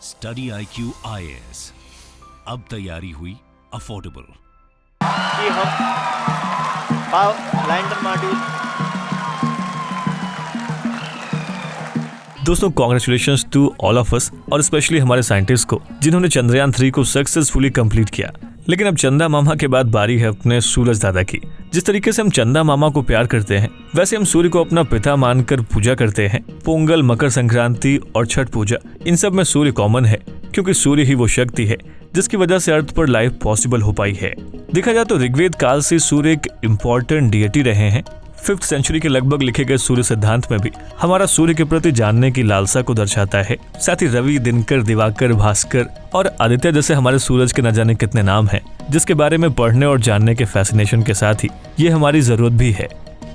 Study IQ IAS, अब तैयारी हुई अफोर्डेबल कि हम लैंडर मॉड्यूल। दोस्तों congratulations to all of us और स्पेशली हमारे साइंटिस्ट को जिन्होंने चंद्रयान 3 को सक्सेसफुली कंप्लीट किया। लेकिन अब चंदा मामा के बाद बारी है अपने सूरज दादा की। जिस तरीके से हम चंदा मामा को प्यार करते हैं वैसे हम सूर्य को अपना पिता मानकर पूजा करते हैं। पोंगल, मकर संक्रांति और छठ पूजा, इन सब में सूर्य कॉमन है क्योंकि सूर्य ही वो शक्ति है जिसकी वजह से अर्थ पर लाइफ पॉसिबल हो पाई है। देखा जाए तो ऋग्वेद काल से सूर्य एक इम्पोर्टेंट डिएटी रहे हैं। 5th सेंचुरी के लगभग लिखे गए सूर्य सिद्धांत में भी हमारा सूर्य के प्रति जानने की लालसा को दर्शाता है। साथ ही रवि, दिनकर, दिवाकर, भास्कर और आदित्य जैसे हमारे सूरज के न जाने कितने नाम हैं, जिसके बारे में पढ़ने और जानने के फैसिनेशन के साथ ही ये हमारी जरूरत भी है।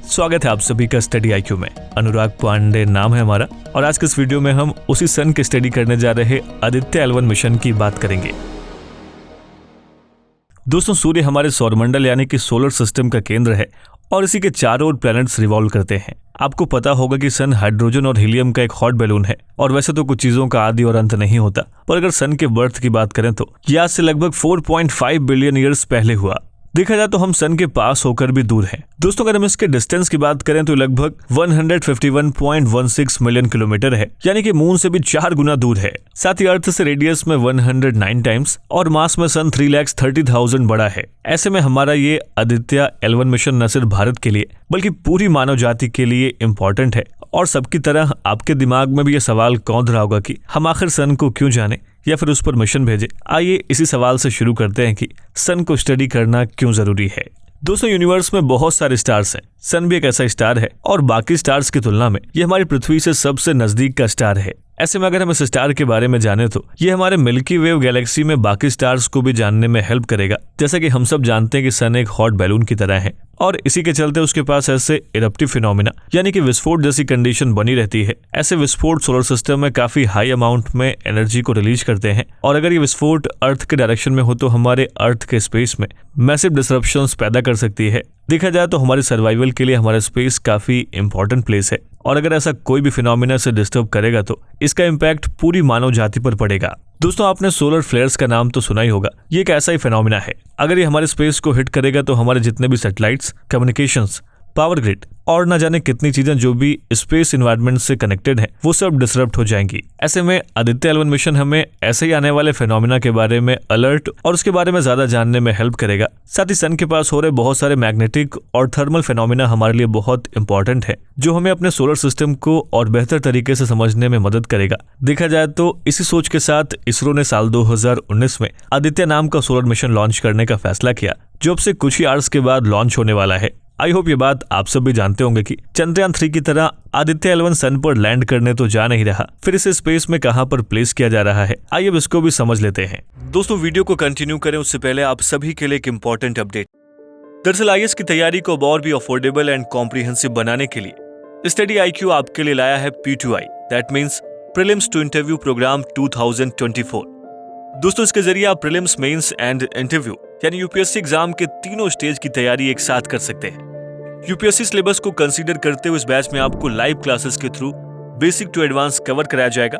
स्वागत है आप सभी का स्टडी IQ में। अनुराग पांडे नाम है हमारा और आज के इस वीडियो में हम उसी सन की स्टडी करने जा रहे आदित्य L1 मिशन की बात करेंगे। दोस्तों सूर्य हमारे सौरमंडल यानी कि सोलर सिस्टम का केंद्र है और इसी के चारों ओर प्लैनेट्स रिवॉल्व करते हैं। आपको पता होगा कि सन हाइड्रोजन और हीलियम का एक हॉट बैलून है और वैसे तो कुछ चीजों का आदि और अंत नहीं होता, पर अगर सन के बर्थ की बात करें तो यह आज से लगभग 4.5 बिलियन ईयर्स पहले हुआ। देखा जाए तो हम सन के पास होकर भी दूर हैं। दोस्तों अगर हम इसके डिस्टेंस की बात करें तो लगभग 151.16 मिलियन किलोमीटर है, यानी कि मून से भी 4 गुना दूर है। साथ ही अर्थ से रेडियस में 109 टाइम्स और मास में सन 3,30,000 बड़ा है। ऐसे में हमारा ये आदित्य L1 मिशन न सिर्फ भारत के लिए बल्कि पूरी मानव जाति के लिए इम्पोर्टेंट है। और सबकी तरह आपके दिमाग में भी ये सवाल कौंध रहा होगा कि हम आखिर सन को क्यों जाने या फिर उस पर मिशन भेजे। आइए इसी सवाल से शुरू करते हैं कि सन को स्टडी करना क्यों जरूरी है। दोस्तों यूनिवर्स में बहुत सारे स्टार्स हैं। सन भी एक ऐसा स्टार है और बाकी स्टार्स की तुलना में ये हमारी पृथ्वी से सबसे नजदीक का स्टार है। ऐसे में अगर हम इस स्टार के बारे में जाने तो ये हमारे मिल्की वेव गैलेक्सी में बाकी स्टार्स को भी जानने में हेल्प करेगा। जैसा कि हम सब जानते हैं कि सन एक हॉट बैलून की तरह है और इसी के चलते उसके पास ऐसे इरप्टिव फिनोमिना यानी कि विस्फोट जैसी कंडीशन बनी रहती है। ऐसे विस्फोट सोलर सिस्टम में काफी हाई अमाउंट में एनर्जी को रिलीज करते हैं और अगर ये विस्फोट अर्थ के डायरेक्शन में हो तो हमारे अर्थ के स्पेस में मैसिव डिसरप्शंस पैदा कर सकती है। देखा जाए तो हमारे सर्वाइवल के लिए हमारा स्पेस काफी इंपॉर्टेंट प्लेस है और अगर ऐसा कोई भी फिनोमिना से डिस्टर्ब करेगा तो इसका इम्पैक्ट पूरी मानव जाति पर पड़ेगा। दोस्तों आपने सोलर फ्लेयर्स का नाम तो सुना ही होगा। ये एक ऐसा ही फिनोमिना है। अगर ये हमारे स्पेस को हिट करेगा तो हमारे जितने भी सैटेलाइट्स, कम्युनिकेशंस, पावर ग्रिड और न जाने कितनी चीजें जो भी स्पेस एनवायरनमेंट से कनेक्टेड हैं वो सब डिसरप्ट हो जाएंगी। ऐसे में आदित्य L1 मिशन हमें ऐसे ही आने वाले फिनोमिना के बारे में अलर्ट और उसके बारे में ज्यादा जानने में हेल्प करेगा। साथ ही सन के पास हो रहे बहुत सारे मैग्नेटिक और थर्मल फिनोमिना हमारे लिए बहुत इंपॉर्टेंट है जो हमें अपने सोलर सिस्टम को और बेहतर तरीके से समझने में मदद करेगा। देखा जाए तो इसी सोच के साथ इसरो ने साल 2019 में आदित्य नाम का सोलर मिशन लॉन्च करने का फैसला किया जो अब से कुछ ही आवर्स के बाद लॉन्च होने वाला है। आई होप ये बात आप सब भी जानते होंगे कि चंद्रयान 3 की तरह आदित्य L1 सन पर लैंड करने तो जा नहीं रहा, फिर इसे स्पेस में कहां पर प्लेस किया जा रहा है। आइए अब इसको भी समझ लेते हैं। दोस्तों वीडियो को कंटिन्यू करें उससे पहले आप सभी के लिए एक इम्पोर्टेंट अपडेट। दरअसल IAS की तैयारी को और भी अफोर्डेबल एंड कॉम्प्रिहेंसिव बनाने के लिए स्टडी IQ आपके लिए लाया है P2I, that means prelims to interview programme 2024। दोस्तों इसके जरिए आप प्रीलिम्स, मेंस एंड इंटरव्यू यानी UPSC एग्जाम के तीनों स्टेज की तैयारी एक साथ कर सकते हैं। UPSC सिलेबस को कंसीडर करते हुए इस बैच में आपको लाइव क्लासेस के through basic to advance cover कराया जाएगा।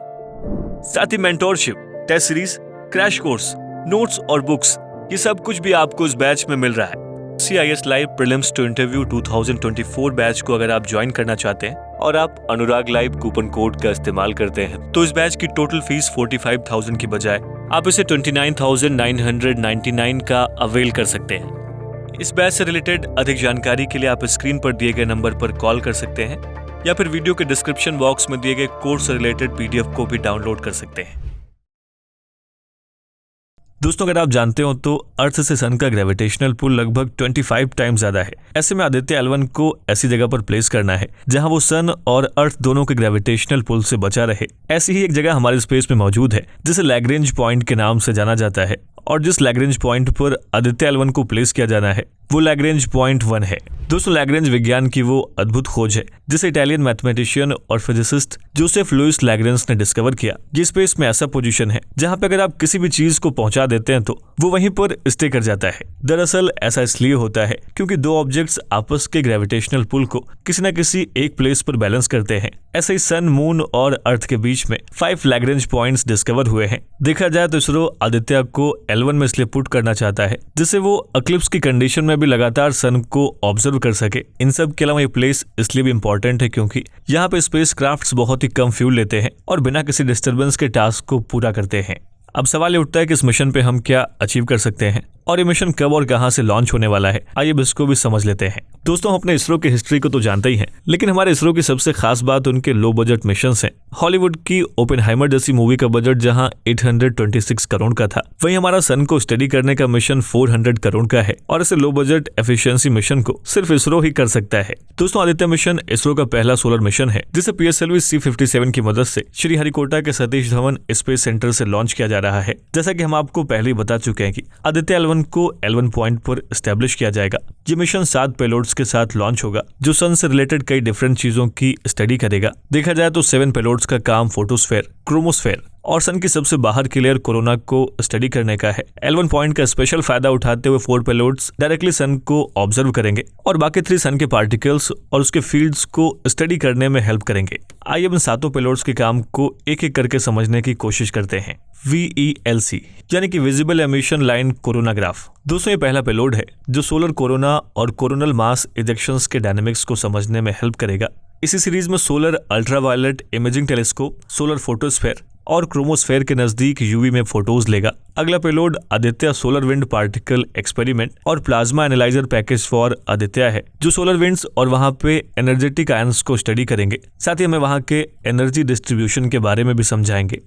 साथ ही mentorship, test series, crash course, notes और बुक्स, ये सब कुछ भी आपको इस बैच में मिल रहा है। CIS live prelims to interview 2024 batch को अगर आप ज्वाइन करना चाहते हैं और आप अनुराग लाइव कूपन कोड का इस्तेमाल करते हैं तो इस बैच की टोटल फीस 45,000 की बजाय आप इसे 29,999 का अवेल कर सकते हैं। इस बैच से रिलेटेड अधिक जानकारी के लिए आप स्क्रीन पर दिए गए नंबर पर कॉल कर सकते हैं या फिर वीडियो के डिस्क्रिप्शन बॉक्स में दिए गए कोर्स से रिलेटेड PDF को भी डाउनलोड कर सकते हैं। दोस्तों अगर आप जानते हो तो अर्थ से सन का ग्रेविटेशनल पुल लगभग 25 टाइम्स ज्यादा है। ऐसे में आदित्य L1 को ऐसी जगह पर प्लेस करना है जहां वो सन और अर्थ दोनों के ग्रेविटेशनल पुल से बचा रहे। ऐसी ही एक जगह हमारे स्पेस में मौजूद है जिसे लैग्रेंज पॉइंट के नाम से जाना जाता है और जिस लैग्रेंज पॉइंट पर आदित्य L1 को प्लेस किया जाना है वो लैग्रेंज पॉइंट 1 है। दोस्तों, लैग्रेंज विज्ञान की वो अद्भुत खोज है जिसे इटालियन मैथमेटिशियन और फिजिसिस्ट जोसेफ लुइस लैग्रेंज ने डिस्कवर किया। ये स्पेस में ऐसा पोजीशन है जहां पे अगर आप किसी भी चीज को पहुंचा देते हैं तो वो वहीं पर स्टे कर जाता है। दरअसल ऐसा इसलिए होता है क्योंकि दो ऑब्जेक्ट्स आपस के ग्रेविटेशनल पुल को किसी न किसी एक प्लेस पर बैलेंस करते हैं। ऐसे ही सन, मून और अर्थ के बीच में 5 लैग्रेंज पॉइंट्स डिस्कवर हुए हैं। देखा जाए तो इसरो आदित्य को L1 में इसलिए पुट करना चाहता है जिससे वो एक्लिप्स की कंडीशन में भी लगातार सन को ऑब्जर्व कर सके। इन सब के अलावा ये प्लेस इसलिए भी इम्पोर्टेंट है क्योंकि यहाँ पे स्पेस क्राफ्ट्स बहुत ही कम फ्यूल लेते हैं और बिना किसी डिस्टर्बेंस के टास्क को पूरा करते हैं। अब सवाल ये उठता है कि इस मिशन पे हम क्या अचीव कर सकते हैं और ये मिशन कब और कहां से लॉन्च होने वाला है। आइए अब इसको भी समझ लेते हैं। दोस्तों, हम अपने इसरो की हिस्ट्री को तो जानते ही हैं, लेकिन हमारे इसरो की सबसे खास बात उनके लो बजट मिशंस हैं। हॉलीवुड की ओपेनहाइमर जैसी मूवी का बजट जहां 826 करोड़ का था, वहीं हमारा सन को स्टडी करने का मिशन 400 करोड़ का है और ऐसे लो बजट एफिशिएंसी मिशन को सिर्फ इसरो ही कर सकता है। दोस्तों, आदित्य मिशन इसरो का पहला सोलर मिशन है जिसे PSLV C57 की मदद से श्रीहरिकोटा के सतीश धवन स्पेस सेंटर से लॉन्च किया जा रहा है। जैसा कि हम आपको पहले ही बता चुके हैं कि आदित्य L1 को L1 पॉइंट पर एस्टेब्लिश किया जाएगा। ये मिशन 7 पेलोड्स के साथ लॉन्च होगा जो सन से रिलेटेड कई डिफरेंट चीजों की स्टडी करेगा। देखा जाए तो 7 पेलोड्स का काम फोटोस्फेयर, क्रोमोस्फेयर और सन की सबसे बाहर की लेयर कोरोना को स्टडी करने का है। L1 पॉइंट का स्पेशल फायदा उठाते हुए 4 पेलोड्स डायरेक्टली सन को ऑब्जर्व करेंगे और बाकी 3 सन के पार्टिकल्स और उसके फील्ड्स को स्टडी करने में हेल्प करेंगे। आइए अब इन 7 पेलोड्स के काम को एक एक करके समझने की कोशिश करते हैं। VELC यानी कि विजिबल एमिशन लाइन कोरोनाग्राफ। दोस्तों, ये पहला पेलोड है जो सोलर कोरोना और कोरोनल मास इजेक्शंस के डायनेमिक्स को समझने में हेल्प करेगा। इसी सीरीज में solar ultraviolet imaging telescope, solar photosphere और क्रोमोस्फेयर के नजदीक UV में फोटोज लेगा। अगला payload Aditya solar wind particle experiment और plasma analyser package for Aditya है जो सोलर विंड्स और वहां पे एनर्जेटिक आयंस को स्टडी करेंगे। साथ ही हमें वहां के एनर्जी डिस्ट्रीब्यूशन के बारे में भी समझाएंगे।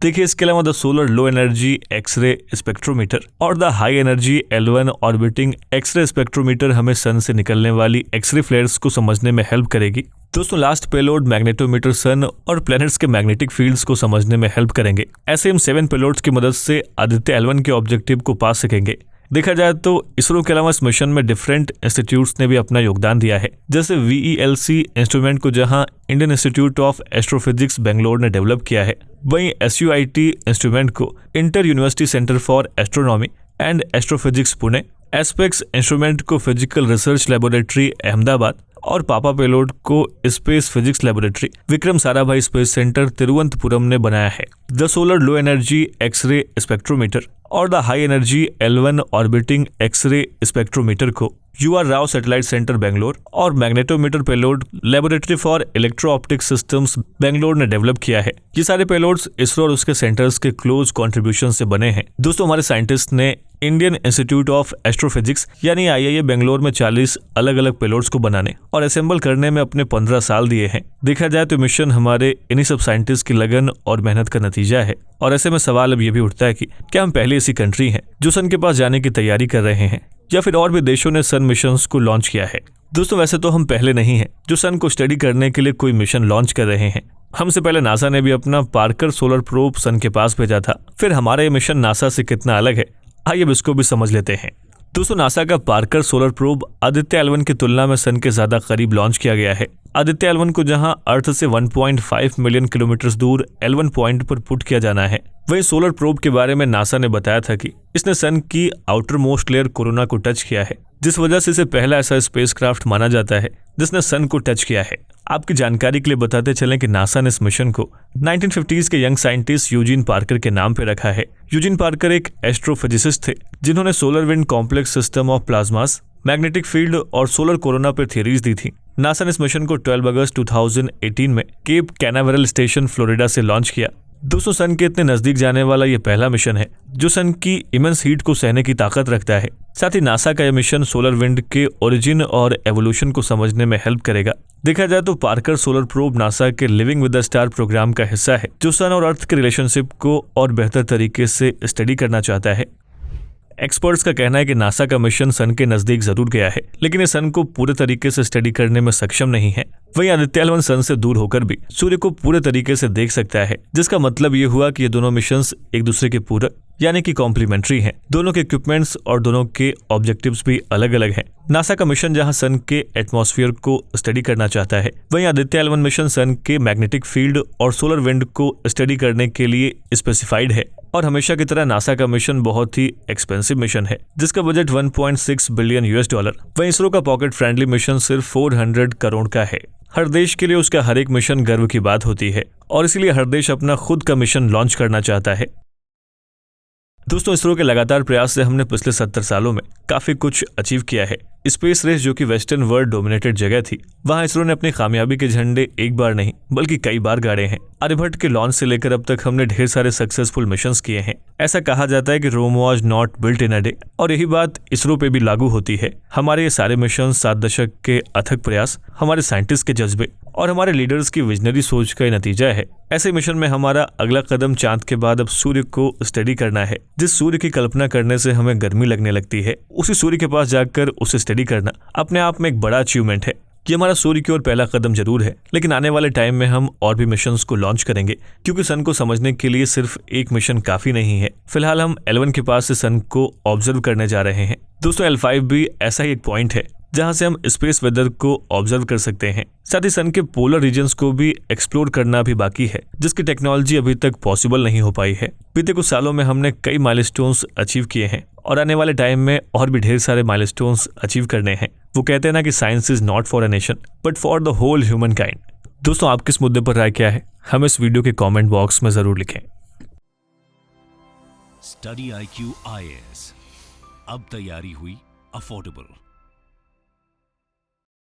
देखिए, इसके अलावा the solar low energy X ray spectrometer और the high energy L1 orbiting X ray spectrometer हमें सन से निकलने वाली एक्सरे फ्लेयर्स को समझने में हेल्प करेगी। दोस्तों, लास्ट पेलोड मैग्नेटोमीटर सन और प्लैनेट्स के मैग्नेटिक फील्ड्स को समझने में हेल्प करेंगे। ऐसे हम 7 पेलोड्स की मदद से आदित्य L1 के ऑब्जेक्टिव को पा सकेंगे। देखा जाए तो इसरो के अलावा इस मिशन में डिफरेंट इंस्टीट्यूट्स ने भी अपना योगदान दिया है। जैसे VELC इंस्ट्रूमेंट को जहां Indian institute of astrophysics Bangalore ने डेवलप किया है, वहीं SUIT इंस्ट्रूमेंट को inter university centre for astronomy and astrophysics Pune, ASPEX instrument को फिजिकल रिसर्च लेबोरेटरी अहमदाबाद और पापा पेलोड को space physics laboratory Vikram Sarabhai space centre Thiruvananthapuram ने बनाया है। The solar low energy X ray spectrometer और the high energy L1 orbiting X ray spectrometer को UR Rao satellite centre Bangalore और magnetometer payload laboratory for electro optic systems Bangalore ने develop किया है। ये सारे पेलोड्स इसरो और उसके सेंटर्स के क्लोज कंट्रीब्यूशन से बने हैं। दोस्तों, हमारे साइंटिस्ट ने इंडियन इंस्टीट्यूट ऑफ एस्ट्रोफिजिक्स यानी IIA बेंगलोर में 40 अलग अलग पेलोड्स को बनाने और असेंबल करने में अपने 15 साल दिए हैं। देखा जाए तो मिशन हमारे इन्हीं सब साइंटिस्ट की लगन और मेहनत का नतीजा है। और ऐसे में सवाल अब ये भी उठता है कि क्या हम पहले ऐसी कंट्री हैं जो सन के पास जाने की तैयारी कर रहे हैं या फिर और भी देशों ने सन मिशंस को लॉन्च किया है। दोस्तों, वैसे तो हम पहले नहीं हैं जो सन को स्टडी करने के लिए कोई मिशन लॉन्च कर रहे हैं। हमसे पहले नासा ने भी अपना पार्कर सोलर प्रोब सन के पास भेजा था। फिर हमारा ये मिशन नासा से कितना अलग है, आइए अब इसको भी समझ लेते हैं। दोस्तों, नासा का Parker solar probe Aditya L1 की तुलना में सन के ज्यादा करीब लॉन्च किया गया है। आदित्य L1 को जहां अर्थ से 1.5 मिलियन किलोमीटर दूर L1 पॉइंट पर पुट किया जाना है, वहीं सोलर प्रोब के बारे में नासा ने बताया था कि इसने सन की आउटर मोस्ट लेयर कोरोना को टच किया है, जिस वजह से इसे पहला ऐसा स्पेसक्राफ्ट माना जाता है जिसने सन को टच किया है। आपकी जानकारी के लिए बताते चलें कि नासा ने इस मिशन को 1950s के यंग साइंटिस्ट यूजीन पार्कर के नाम पे रखा है। यूजीन पार्कर एक एस्ट्रोफिजिसिस्ट थे जिन्होंने solar wind complex system of plasmas, magnetic field और सोलर कोरोना पर थियरीज दी थी। नासा ने इस मिशन को 12 अगस्त 2018 में केप कैनावेरल स्टेशन फ्लोरिडा से लॉन्च किया। दोस्तों, सन के इतने नजदीक जाने वाला ये पहला मिशन है जो सन की इमेंस हीट को सहने की ताकत रखता है। साथ ही नासा का यह मिशन सोलर विंड के ओरिजिन और एवोल्यूशन को समझने में हेल्प करेगा। देखा जाए तो पार्कर सोलर प्रोब नासा के living with the star programme का हिस्सा है जो सन और अर्थ के रिलेशनशिप को और बेहतर तरीके से स्टडी करना चाहता है। एक्सपर्ट्स का कहना है कि नासा का मिशन सन के नजदीक जरूर गया है, लेकिन ये सन को पूरे तरीके से स्टडी करने में सक्षम नहीं है। वहीं आदित्य L1 सन से दूर होकर भी सूर्य को पूरे तरीके से देख सकता है, जिसका मतलब ये हुआ कि ये दोनों मिशंस एक दूसरे के पूरक यानी कि कॉम्प्लीमेंट्री हैं। दोनों के इक्विपमेंट्स और दोनों के ऑब्जेक्टिव्स भी अलग अलग हैं। नासा का मिशन जहां सन के एटमॉस्फेयर को स्टडी करना चाहता है, वहीं आदित्य L1 मिशन सन के मैग्नेटिक फील्ड और सोलर विंड को स्टडी करने के लिए स्पेसिफाइड है। और हमेशा की तरह नासा का मिशन बहुत ही एक्सपेंसिव मिशन है, जिसका बजट 1.6 बिलियन $। वहीं इसरो का पॉकेट फ्रेंडली मिशन सिर्फ 400 करोड़ का है। हर देश के लिए उसका हर एक मिशन गर्व की बात होती है और इसीलिए हर देश अपना खुद का मिशन लॉन्च करना चाहता है। दोस्तों, इसरो के लगातार प्रयास से हमने पिछले 70 सालों में काफी कुछ अचीव किया है। स्पेस रेस जो कि वेस्टर्न वर्ल्ड डोमिनेटेड जगह थी, वहां इसरो ने अपनी कामयाबी के झंडे एक बार नहीं बल्कि कई बार गाड़े हैं। आर्यभट्ट के लॉन्च से लेकर अब तक हमने ढेर सारे सक्सेसफुल मिशंस किए हैं। ऐसा कहा जाता है कि Rome was not built in a day, और यही बात इसरो पे भी लागू होती है। हमारे ये सारे मिशन 7 दशक के अथक प्रयास, हमारे साइंटिस्ट के जज्बे और हमारे लीडर्स की विजनरी सोच का नतीजा है। ऐसे मिशन में हमारा अगला कदम चांद के बाद अब सूर्य को स्टडी करना है। जिस सूर्य की कल्पना करने से हमें गर्मी लगने लगती है, उसी सूर्य के पास जाकर उसे स्टडी करना अपने आप में एक बड़ा अचीवमेंट है। ये हमारा सूर्य की ओर पहला कदम जरूर है, लेकिन आने वाले टाइम में हम और भी मिशंस को लॉन्च करेंगे, क्योंकि सन को समझने के लिए सिर्फ एक मिशन काफी नहीं है। फिलहाल हम L1 के पास से सन को ऑब्जर्व करने जा रहे हैं। दोस्तों, L5 भी ऐसा ही एक पॉइंट है जहां से हम स्पेस वेदर को ऑब्जर्व कर सकते हैं। साथ ही सन के पोलर रीजन्स को भी एक्सप्लोर करना भी बाकी है, जिसकी टेक्नोलॉजी अभी तक पॉसिबल नहीं हो पाई है। बीते कुछ सालों में हमने कई माइलस्टोन्स अचीव किए हैं और आने वाले टाइम में और भी ढेर सारे माइलस्टोन्स अचीव करने हैं। वो कहते हैं ना कि science is not for a nation but for the whole humankind. दोस्तों, आप किस मुद्दे पर राय क्या है, हम इस वीडियो के कॉमेंट बॉक्स में जरूर लिखें। स्टडी IQ IAS, अब तैयारी हुई अफोर्डेबल।